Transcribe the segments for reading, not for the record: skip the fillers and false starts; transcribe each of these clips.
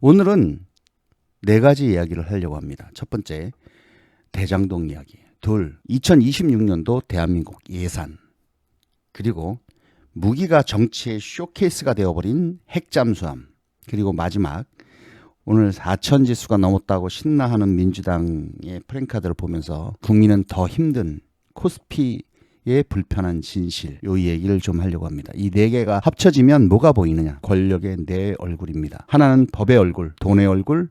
오늘은 네 가지 이야기를 하려고 합니다. 첫 번째, 대장동 이야기. 둘, 2026년도 대한민국 예산. 그리고 무기가 정치의 쇼케이스가 되어버린 핵잠수함. 그리고 마지막, 오늘 4천 지수가 넘었다고 신나하는 민주당의 프랭카드를 보면서 국민은 더 힘든 코스피의 불편한 진실, 요 얘기를 좀 하려고 합니다. 이 네 개가 합쳐지면 뭐가 보이느냐? 권력의 네 얼굴입니다. 하나는 법의 얼굴, 돈의 얼굴,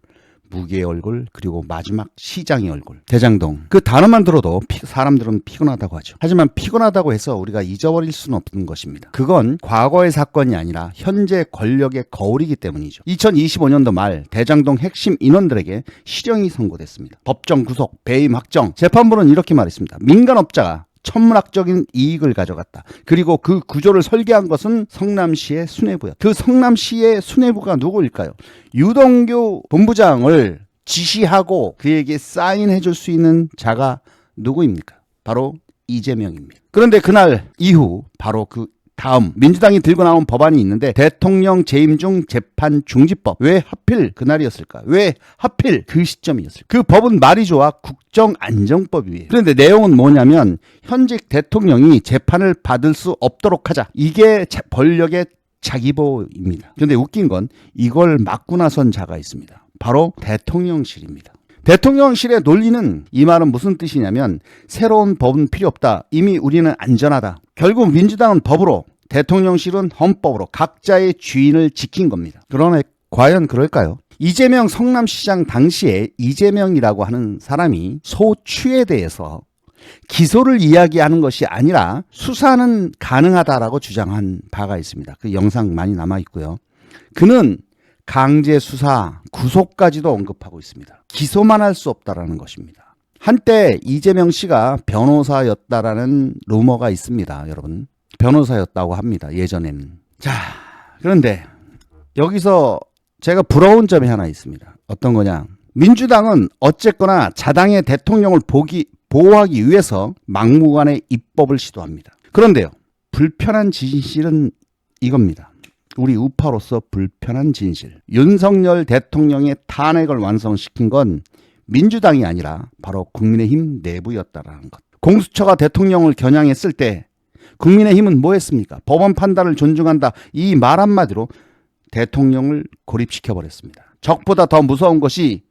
무기의 얼굴, 그리고 마지막 시장의 얼굴. 대장동. 그 단어만 들어도 사람들은 피곤하다고 하죠. 하지만 피곤하다고 해서 우리가 잊어버릴 수는 없는 것입니다. 그건 과거의 사건이 아니라 현재 권력의 거울이기 때문이죠. 2025년도 말 대장동 핵심 인원들에게 실형이 선고됐습니다. 법정 구속, 배임 확정. 재판부는 이렇게 말했습니다. 민간업자가 천문학적인 이익을 가져갔다. 그리고 그 구조를 설계한 것은 성남시의 수뇌부였다. 그 성남시의 수뇌부가 누구일까요? 유동규 본부장을 지시하고 그에게 사인해 줄 수 있는 자가 누구입니까? 바로 이재명입니다. 그런데 그날 이후 바로 그 다음 민주당이 들고 나온 법안이 있는데 대통령 재임 중 재판 중지법. 왜 하필 그날이었을까? 왜 하필 그 시점이었을까? 그 법은 말이 좋아 국정안정법이에요. 그런데 내용은 뭐냐면 현직 대통령이 재판을 받을 수 없도록 하자. 이게 권력의 자기보호입니다. 그런데 웃긴 건 이걸 막고 나선 자가 있습니다. 바로 대통령실입니다. 대통령실의 논리는 이 말은 무슨 뜻이냐면 새로운 법은 필요 없다. 이미 우리는 안전하다. 결국 민주당은 법으로, 대통령실은 헌법으로 각자의 주인을 지킨 겁니다. 그러나 과연 그럴까요? 이재명 성남시장 당시에 이재명이라고 하는 사람이 소추에 대해서 기소를 이야기하는 것이 아니라 수사는 가능하다라고 주장한 바가 있습니다. 그 영상 많이 남아 있고요. 그는 강제 수사, 구속까지도 언급하고 있습니다. 기소만 할 수 없다라는 것입니다. 한때 이재명 씨가 변호사였다라는 루머가 있습니다, 여러분. 변호사였다고 합니다, 예전에는. 자, 그런데 여기서 제가 부러운 점이 하나 있습니다. 어떤 거냐? 민주당은 어쨌거나 자당의 대통령을 보호하기 위해서 막무가내 입법을 시도합니다. 그런데요, 불편한 진실은 이겁니다. 우리 우파로서 불편한 진실. 윤석열 대통령의 탄핵을 완성시킨 건 민주당이 아니라 바로 국민의힘 내부였다라는 것. 공수처가 대통령을 겨냥했을 때 국민의힘은 뭐 했습니까? 법원 판단을 존중한다. 이 말 한마디로 대통령을 고립시켜버렸습니다. 적보다 더 무서운 것이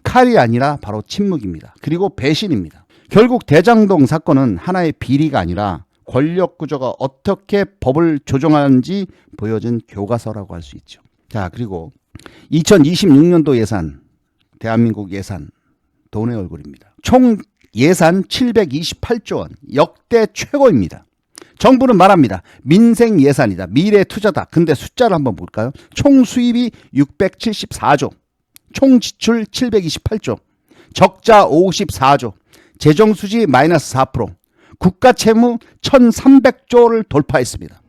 칼이 아니라 바로 침묵입니다. 그리고 배신입니다. 결국 대장동 사건은 하나의 비리가 아니라 권력 구조가 어떻게 법을 조정하는지 보여준 교과서라고 할 수 있죠. 자, 그리고 2026년도 예산, 대한민국 예산, 돈의 얼굴입니다. 총 예산 728조 원, 역대 최고입니다. 정부는 말합니다. 민생 예산이다. 미래 투자다. 근데 숫자를 한번 볼까요? 총 수입이 674조, 총 지출 728조, 적자 54조, 재정 수지 마이너스 4%, 국가 채무 1300조를 돌파했습니다.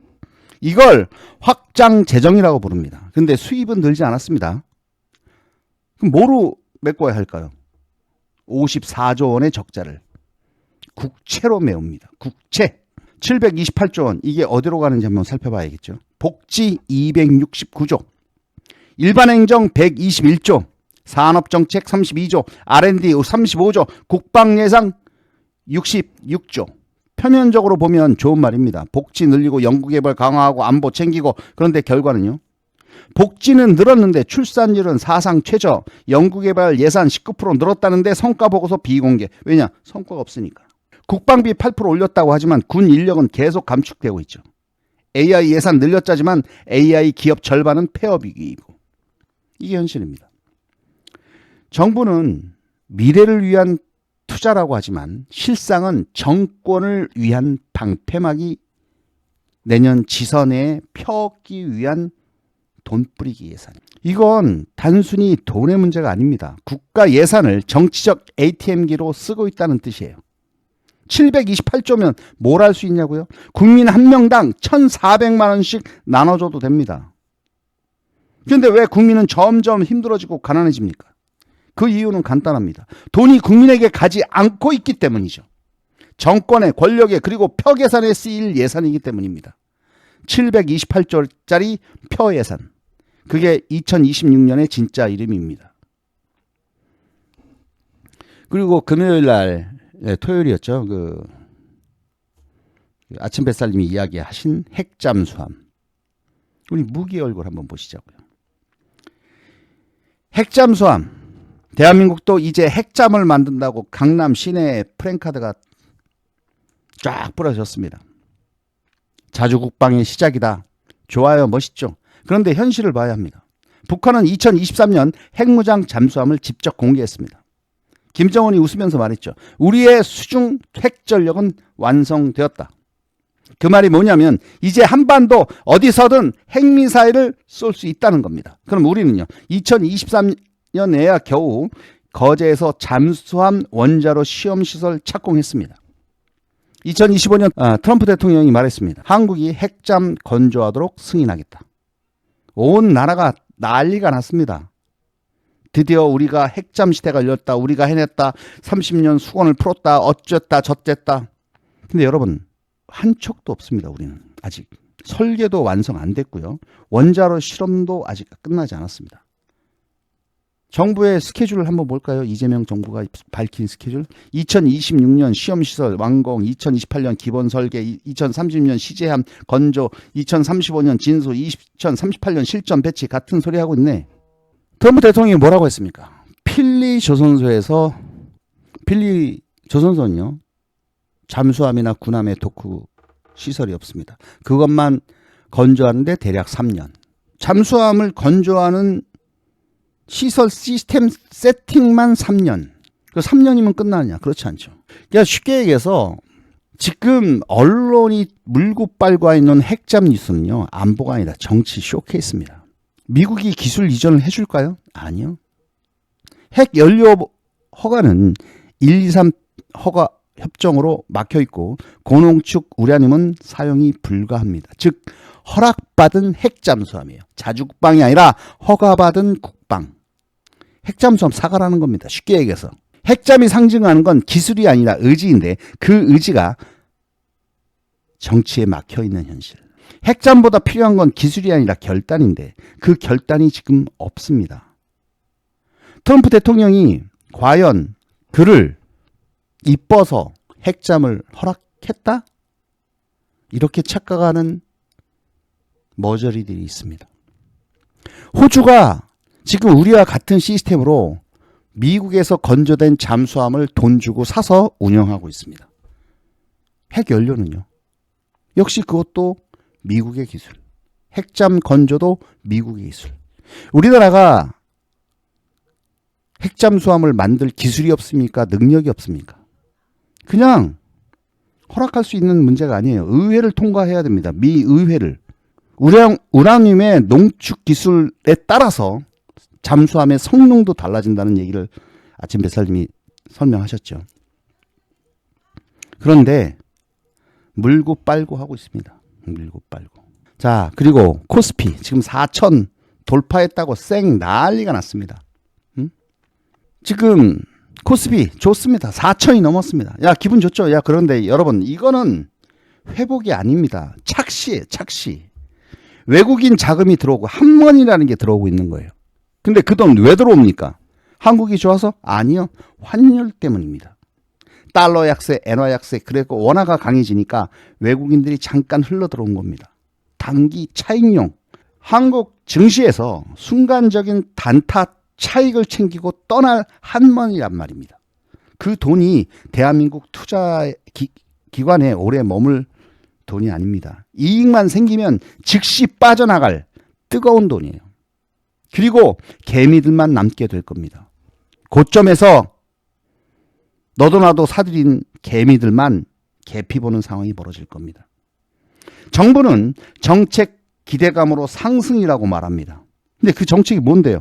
이걸 확장 재정이라고 부릅니다. 근데 수입은 늘지 않았습니다. 그럼 뭐로 메꿔야 할까요? 54조 원의 적자를 국채로 메웁니다. 국채 728조 원. 이게 어디로 가는지 한번 살펴봐야겠죠. 복지 269조, 일반행정 121조, 산업정책 32조, R&D 35조, 국방예산 66조. 표면적으로 보면 좋은 말입니다. 복지 늘리고 연구개발 강화하고 안보 챙기고. 그런데 결과는요? 복지는 늘었는데 출산율은 사상 최저, 연구개발 예산 19% 늘었다는데 성과보고서 비공개. 왜냐? 성과가 없으니까. 국방비 8% 올렸다고 하지만 군 인력은 계속 감축되고 있죠. AI 예산 늘렸자지만 AI 기업 절반은 폐업이고. 이게 현실입니다. 정부는 미래를 위한 투자라고 하지만 실상은 정권을 위한 방패막이 내년 지선에 펴기 위한 돈뿌리기 예산. 이건 단순히 돈의 문제가 아닙니다. 국가 예산을 정치적 ATM기로 쓰고 있다는 뜻이에요. 728조면 뭘 할 수 있냐고요? 국민 한 명당 1,400만 원씩 나눠줘도 됩니다. 그런데 왜 국민은 점점 힘들어지고 가난해집니까? 그 이유는 간단합니다. 돈이 국민에게 가지 않고 있기 때문이죠. 정권의 권력에 그리고 표 계산에 쓰일 예산이기 때문입니다. 728조짜리 표 예산. 그게 2026년의 진짜 이름입니다. 그리고 금요일 날, 토요일이었죠. 아침 뱃살님이 이야기하신 핵잠수함. 우리 무기 얼굴 한번 보시자고요. 핵잠수함. 대한민국도 이제 핵잠을 만든다고 강남 시내에 프랜카드가 쫙 뿌려졌습니다. 자주국방의 시작이다. 좋아요, 멋있죠. 그런데 현실을 봐야 합니다. 북한은 2023년 핵무장 잠수함을 직접 공개했습니다. 김정은이 웃으면서 말했죠. 우리의 수중 핵전력은 완성되었다. 그 말이 뭐냐면 이제 한반도 어디서든 핵미사일을 쏠 수 있다는 겁니다. 그럼 우리는요. 2023년에야 겨우 거제에서 잠수함 원자로 시험시설 착공했습니다. 2025년 트럼프 대통령이 말했습니다. 한국이 핵잠 건조하도록 승인하겠다. 온 나라가 난리가 났습니다. 드디어 우리가 핵잠 시대가 열렸다. 우리가 해냈다. 30년 수건을 풀었다. 어쨌다 저쨌다. 근데 여러분 한 척도 없습니다. 우리는 아직 설계도 완성 안 됐고요. 원자로 실험도 아직 끝나지 않았습니다. 정부의 스케줄을 한번 볼까요? 이재명 정부가 밝힌 스케줄. 2026년 시험시설 완공, 2028년 기본 설계, 2030년 시제함 건조, 2035년 진수, 2038년 실전 배치. 같은 소리 하고 있네. 트럼프 대통령이 뭐라고 했습니까? 필리 조선소는요. 잠수함이나 군함의 도크 시설이 없습니다. 그것만 건조하는데 대략 3년. 잠수함을 건조하는 시설 시스템 세팅만 3년. 그 3년이면 끝나느냐? 그렇지 않죠. 그러니까 쉽게 얘기해서 지금 언론이 물고 빨고 있는 핵잠 뉴스는요. 안보가 아니라 정치 쇼케이스입니다. 미국이 기술 이전을 해줄까요? 아니요. 핵 연료 허가는 123 허가 협정으로 막혀있고 고농축 우라늄은 사용이 불가합니다. 즉 허락받은 핵잠수함이에요. 자주국방이 아니라 허가받은 국방. 핵잠수함 사가라는 겁니다. 쉽게 얘기해서. 핵잠이 상징하는 건 기술이 아니라 의지인데 그 의지가 정치에 막혀있는 현실. 핵잠보다 필요한 건 기술이 아니라 결단인데 그 결단이 지금 없습니다. 트럼프 대통령이 과연 그를 이뻐서 핵잠을 허락했다? 이렇게 착각하는 머저리들이 있습니다. 호주가 지금 우리와 같은 시스템으로 미국에서 건조된 잠수함을 돈 주고 사서 운영하고 있습니다. 핵연료는요. 역시 그것도 미국의 기술. 핵잠 건조도 미국의 기술. 우리나라가 핵잠수함을 만들 기술이 없습니까? 능력이 없습니까? 그냥 허락할 수 있는 문제가 아니에요. 의회를 통과해야 됩니다. 미 의회를. 우라늄의 농축 기술에 따라서 잠수함의 성능도 달라진다는 얘기를 아침 뱃살님이 설명하셨죠. 그런데 물고 빨고 하고 있습니다. 물고 빨고. 자, 그리고 코스피 지금 4천 돌파했다고 쌩 난리가 났습니다. 지금 코스피 좋습니다. 4천이 넘었습니다. 야, 기분 좋죠? 야, 그런데 여러분 이거는 회복이 아닙니다. 착시예요, 착시. 외국인 자금이 들어오고 한원이라는 게 들어오고 있는 거예요. 근데 그 돈 왜 들어옵니까? 한국이 좋아서? 아니요. 환율 때문입니다. 달러 약세, 엔화 약세, 그리고 원화가 강해지니까 외국인들이 잠깐 흘러 들어온 겁니다. 단기 차익용. 한국 증시에서 순간적인 단타 차익을 챙기고 떠날 한원이란 말입니다. 그 돈이 대한민국 투자 기관에 오래 머물 돈이 아닙니다. 이익만 생기면 즉시 빠져나갈 뜨거운 돈이에요. 그리고 개미들만 남게 될 겁니다. 고점에서 너도 나도 사들인 개미들만 개피 보는 상황이 벌어질 겁니다. 정부는 정책 기대감으로 상승이라고 말합니다. 근데 그 정책이 뭔데요?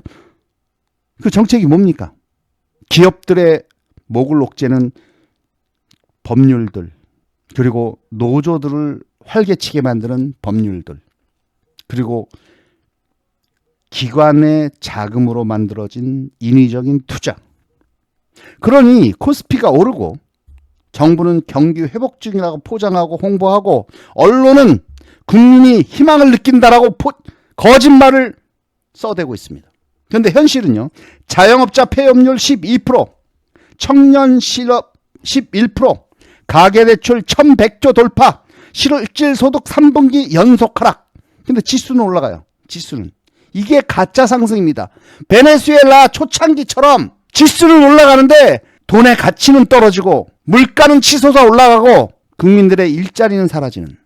그 정책이 뭡니까? 기업들의 목을 옥죄는 법률들, 그리고 노조들을 활개치게 만드는 법률들, 그리고 기관의 자금으로 만들어진 인위적인 투자. 그러니 코스피가 오르고 정부는 경기 회복 중이라고 포장하고 홍보하고 언론은 국민이 희망을 느낀다라고 거짓말을 써대고 있습니다. 그런데 현실은요. 자영업자 폐업률 12%, 청년 실업 11%, 가계대출 1100조 돌파, 실질 소득 3분기 연속 하락. 근데 지수는 올라가요. 지수는. 이게 가짜 상승입니다. 베네수엘라 초창기처럼 지수는 올라가는데 돈의 가치는 떨어지고 물가는 치솟아 올라가고 국민들의 일자리는 사라지는